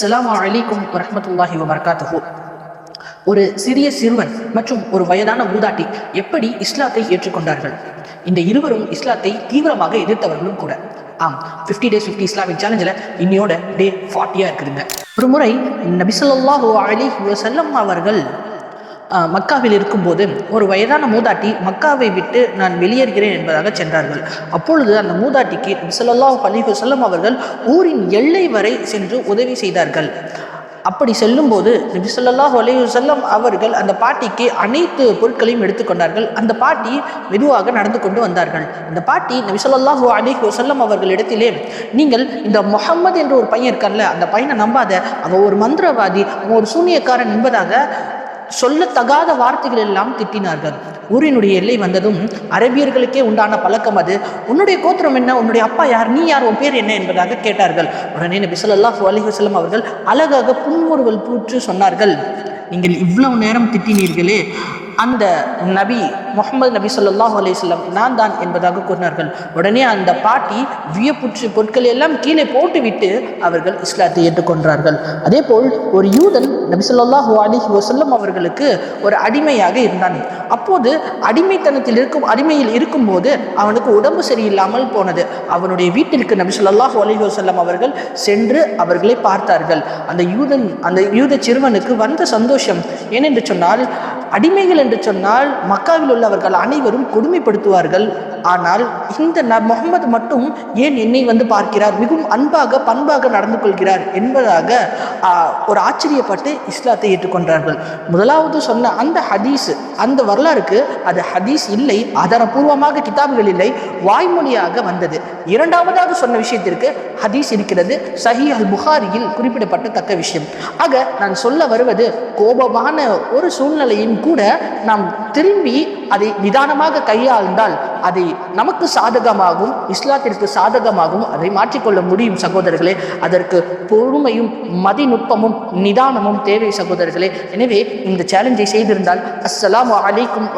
அஸ்ஸலாமு அலைக்கும் வரஹ்மத்துல்லாஹி வபரகாத்துஹு. ஒரு சிறிய சிறுவன் மற்றும் ஒரு வயதான மூதாட்டி எப்படி இஸ்லாத்தை ஏற்றுக்கொண்டார்கள்? இந்த இருவரும் இஸ்லாத்தை தீவிரமாக எதிர்த்தவர்களும் கூட. 50 days 50 இஸ்லாமிக் சேலஞ்சில் இன்னையோட டே 40 இருக்குதுங்க. ஒரு முறை நபி ஸல்லல்லாஹு அலைஹி வஸல்லம் அவர்கள் மக்காவில் இருக்கும்போது ஒரு வயதான மூதாட்டி மக்காவை விட்டு நான் வெளியேறுகிறேன் என்பதாக சென்றார்கள். அப்பொழுது அந்த மூதாட்டிக்கு நபி ஸல்லல்லாஹு அலைஹி வஸல்லம் அவர்கள் ஊரின் எல்லை வரை சென்று உதவி செய்தார்கள். அப்படி செல்லும்போது நபி ஸல்லல்லாஹு அலைஹி வஸல்லம் அவர்கள் அந்த பாட்டிக்கு அனைத்து பொருட்களையும் எடுத்துக்கொண்டார்கள். அந்த பாட்டி மெதுவாக நடந்து கொண்டு வந்தார்கள். அந்த பாட்டி நபி ஸல்லல்லாஹு அலைஹி வஸல்லம் அவர்களிடத்திலே, நீங்கள் இந்த முஹம்மது என்ற ஒரு பையன் இருக்கார்ல, அந்த பையனை நம்பாத, அவன் ஒரு மந்திரவாதி, அவன் ஒரு சூனியக்காரன் என்பதாக சொல்லத்தகாத வார்த்தைகள் எல்லாம் திட்டினார்கள். ஊரினுடைய எல்லை வந்ததும் அரபியர்களுக்கே உண்டான பழக்கம் அது. உன்னுடைய கோத்திரம் என்ன, உன்னுடைய அப்பா யார், நீ யார், உன் பேர் என்ன என்பதாக கேட்டார்கள். உடனே நபி ஸல்லல்லாஹு அலைஹி வஸல்லம் அவர்கள் அழகாக புன்முறுவல் பூற்று சொன்னார்கள், நீங்கள் இவ்வளவு நேரம் திட்டினீர்களே, அந்த நபி முஹம்மது நபி ஸல்லல்லாஹு அலைஹி வஸல்லம் நான் தான் என்பதாக கூறினார்கள். உடனே அந்த பாட்டி வியப்புற்று பொருட்கள் எல்லாம் கீழே போட்டுவிட்டு அவர்கள் இஸ்லாத்தை ஏற்றுக்கொண்டார்கள். அதே போல் ஒரு யூதன் நபி ஸல்லல்லாஹு அலைஹி வஸல்லம் அவர்களுக்கு ஒரு அடிமையாக இருந்தான். அப்போது அடிமையில் இருக்கும்போது அவனுக்கு உடம்பு சரியில்லாமல் போனது. அவனுடைய வீட்டிற்கு நபி ஸல்லல்லாஹு அலைஹி வஸல்லம் அவர்கள் சென்று அவர்களை பார்த்தார்கள். அந்த யூத சிறுவனுக்கு வந்த சந்தோஷம் ஏனென்று சொன்னால், அடிமைகள் என்று சொன்னால் மக்காவில் உள்ளவர்கள் அனைவரும் கொடுமைப்படுத்துவார்கள். ஆனால் இந்த முஹம்மது மட்டும் ஏன் என்னை வந்து பார்க்கிறார், மிகவும் அன்பாக பண்பாக நடந்து கொள்கிறார் என்பதாக ஒரு ஆச்சரியப்பட்டு இஸ்லாத்தை ஏற்றுக்கொண்டார்கள். முதலாவது சொன்ன அந்த ஹதீஸ், அந்த வரலாறுக்கு அது ஹதீஸ் இல்லை, ஆதாரபூர்வமாக கிதாபுகள் இல்லை, வாய்மொழியாக வந்தது. இரண்டாவதாக சொன்ன விஷயத்திற்கு ஹதீஸ் இருக்கிறது, சஹீஹ் அல் புகாரியில் குறிப்பிடப்பட்டத்தக்க விஷயம். ஆக நான் சொல்ல வருவது, கோபமான ஒரு சூழ்நிலையின் கூட நாம் திரும்பி அதை நிதானமாக கையாண்டால் அதை நமக்கு சாதகமாகவும் இஸ்லாத்திற்கு சாதகமாகவும் அதை மாற்றிக்கொள்ள முடியும் சகோதரர்களே. அதற்கு பொறுமையும் மதிநுட்பமும் நிதானமும் தேவை சகோதரர்களே. எனவே இந்த சேலஞ்சை செய்திருந்தால் அஸ்ஸலாமு அலைக்கும்